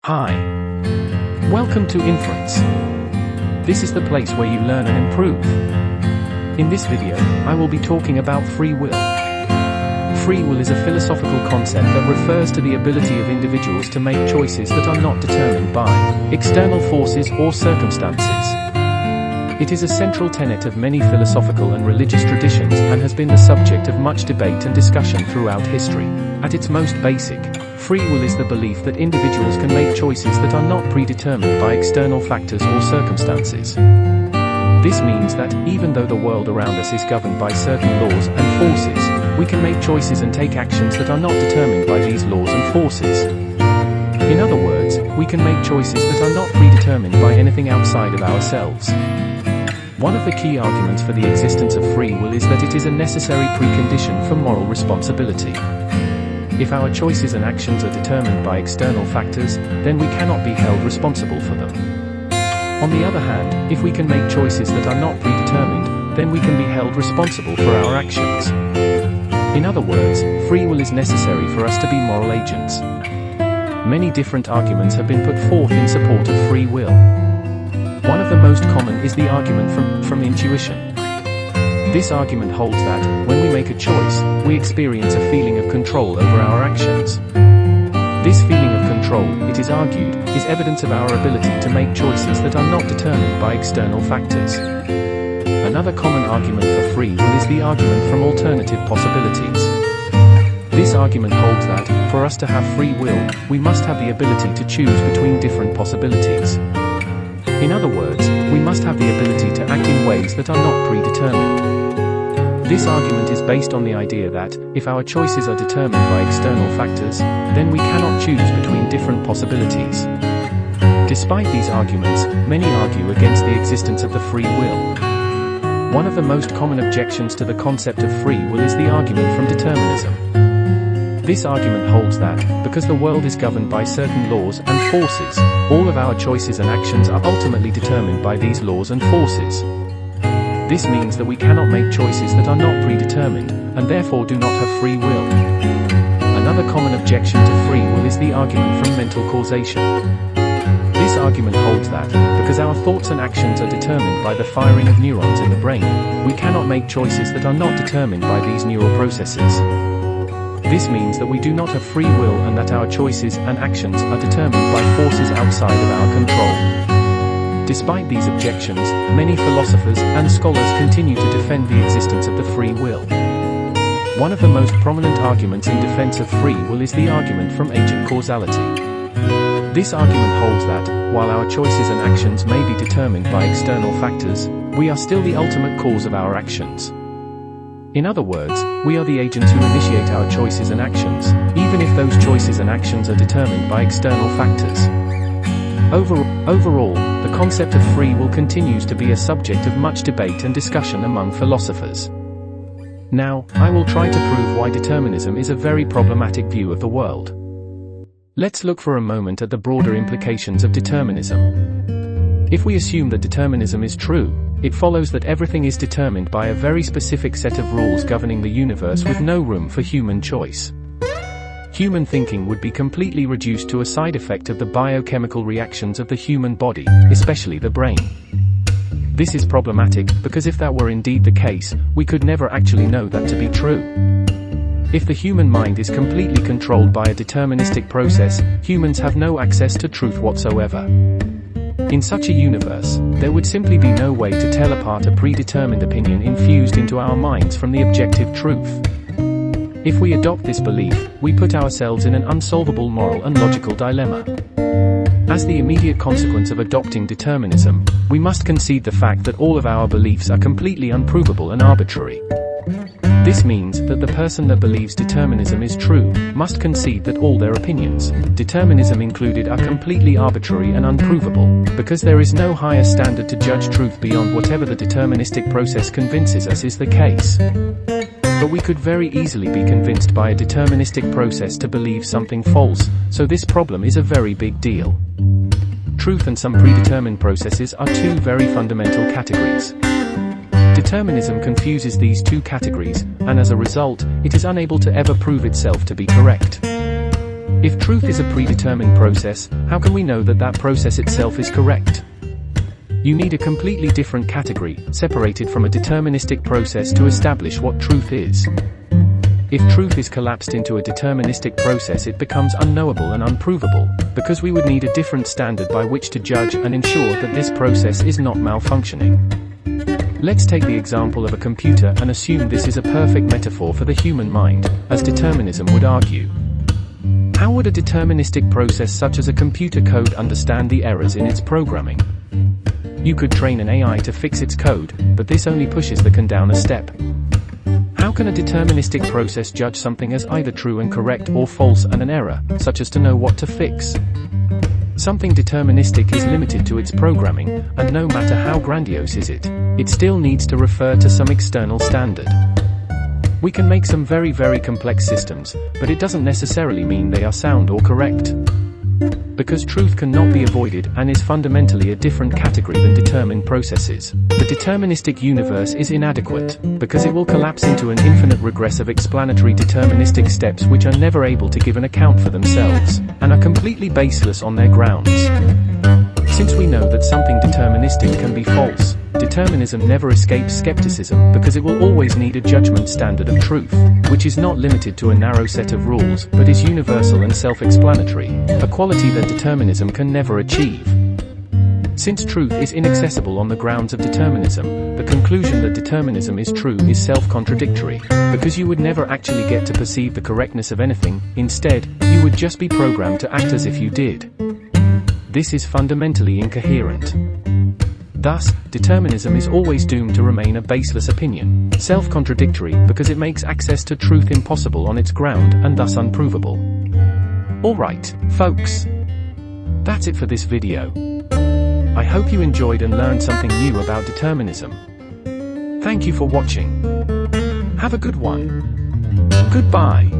Hi. Welcome to Inference. This is the place where you learn and improve. In this video, I will be talking about free will. Free will is a philosophical concept that refers to the ability of individuals to make choices that are not determined by external forces or circumstances. It is a central tenet of many philosophical and religious traditions and has been the subject of much debate and discussion throughout history. At its most basic, free will is the belief that individuals can make choices that are not predetermined by external factors or circumstances. This means that, even though the world around us is governed by certain laws and forces, we can make choices and take actions that are not determined by these laws and forces. In other words, we can make choices that are not predetermined by anything outside of ourselves. One of the key arguments for the existence of free will is that it is a necessary precondition for moral responsibility. If our choices and actions are determined by external factors, then we cannot be held responsible for them. On the other hand, if we can make choices that are not predetermined, then we can be held responsible for our actions. In other words, free will is necessary for us to be moral agents. Many different arguments have been put forth in support of free will. One of the most common is the argument from intuition. This argument holds that, when we make a choice, we experience a feeling of control over our actions. This feeling of control, it is argued, is evidence of our ability to make choices that are not determined by external factors. Another common argument for free will is the argument from alternative possibilities. This argument holds that, for us to have free will, we must have the ability to choose between different possibilities. In other words, we must have the ability to act in ways that are not predetermined. This argument is based on the idea that, if our choices are determined by external factors, then we cannot choose between different possibilities. Despite these arguments, many argue against the existence of the free will. One of the most common objections to the concept of free will is the argument from determinism. This argument holds that, because the world is governed by certain laws and forces, all of our choices and actions are ultimately determined by these laws and forces. This means that we cannot make choices that are not predetermined, and therefore do not have free will. Another common objection to free will is the argument from mental causation. This argument holds that, because our thoughts and actions are determined by the firing of neurons in the brain, we cannot make choices that are not determined by these neural processes. This means that we do not have free will and that our choices and actions are determined by forces outside of our control. Despite these objections, many philosophers and scholars continue to defend the existence of the free will. One of the most prominent arguments in defense of free will is the argument from agent causality. This argument holds that, while our choices and actions may be determined by external factors, we are still the ultimate cause of our actions. In other words, we are the agents who initiate our choices and actions, even if those choices and actions are determined by external factors. Overall, the concept of free will continues to be a subject of much debate and discussion among philosophers. Now, I will try to prove why determinism is a very problematic view of the world. Let's look for a moment at the broader implications of determinism. If we assume that determinism is true, it follows that everything is determined by a very specific set of rules governing the universe with no room for human choice. Human thinking would be completely reduced to a side effect of the biochemical reactions of the human body, especially the brain. This is problematic, because if that were indeed the case, we could never actually know that to be true. If the human mind is completely controlled by a deterministic process, humans have no access to truth whatsoever. In such a universe, there would simply be no way to tell apart a predetermined opinion infused into our minds from the objective truth. If we adopt this belief, we put ourselves in an unsolvable moral and logical dilemma. As the immediate consequence of adopting determinism, we must concede the fact that all of our beliefs are completely unprovable and arbitrary. This means that the person that believes determinism is true must concede that all their opinions, determinism included, are completely arbitrary and unprovable, because there is no higher standard to judge truth beyond whatever the deterministic process convinces us is the case. But we could very easily be convinced by a deterministic process to believe something false, so this problem is a very big deal. Truth and some predetermined processes are two very fundamental categories. Determinism confuses these two categories, and as a result, it is unable to ever prove itself to be correct. If truth is a predetermined process, how can we know that that process itself is correct? You need a completely different category, separated from a deterministic process to establish what truth is. If truth is collapsed into a deterministic process, it becomes unknowable and unprovable, because we would need a different standard by which to judge and ensure that this process is not malfunctioning. Let's take the example of a computer and assume this is a perfect metaphor for the human mind, as determinism would argue. How would a deterministic process such as a computer code understand the errors in its programming? You could train an AI to fix its code, but this only pushes the can down a step. How can a deterministic process judge something as either true and correct or false and an error, such as to know what to fix? Something deterministic is limited to its programming, and no matter how grandiose is it, it still needs to refer to some external standard. We can make some very, very complex systems, but it doesn't necessarily mean they are sound or correct. Because truth cannot be avoided and is fundamentally a different category than determined processes, the deterministic universe is inadequate, because it will collapse into an infinite regress of explanatory deterministic steps which are never able to give an account for themselves, and are completely baseless on their grounds. Since we know that something deterministic can be false, determinism never escapes skepticism because it will always need a judgment standard of truth, which is not limited to a narrow set of rules, but is universal and self-explanatory, a quality that determinism can never achieve. Since truth is inaccessible on the grounds of determinism, the conclusion that determinism is true is self-contradictory, because you would never actually get to perceive the correctness of anything. Instead, you would just be programmed to act as if you did. This is fundamentally incoherent. Thus, determinism is always doomed to remain a baseless opinion, self-contradictory because it makes access to truth impossible on its ground and thus unprovable. Alright, folks. That's it for this video. I hope you enjoyed and learned something new about determinism. Thank you for watching. Have a good one. Goodbye.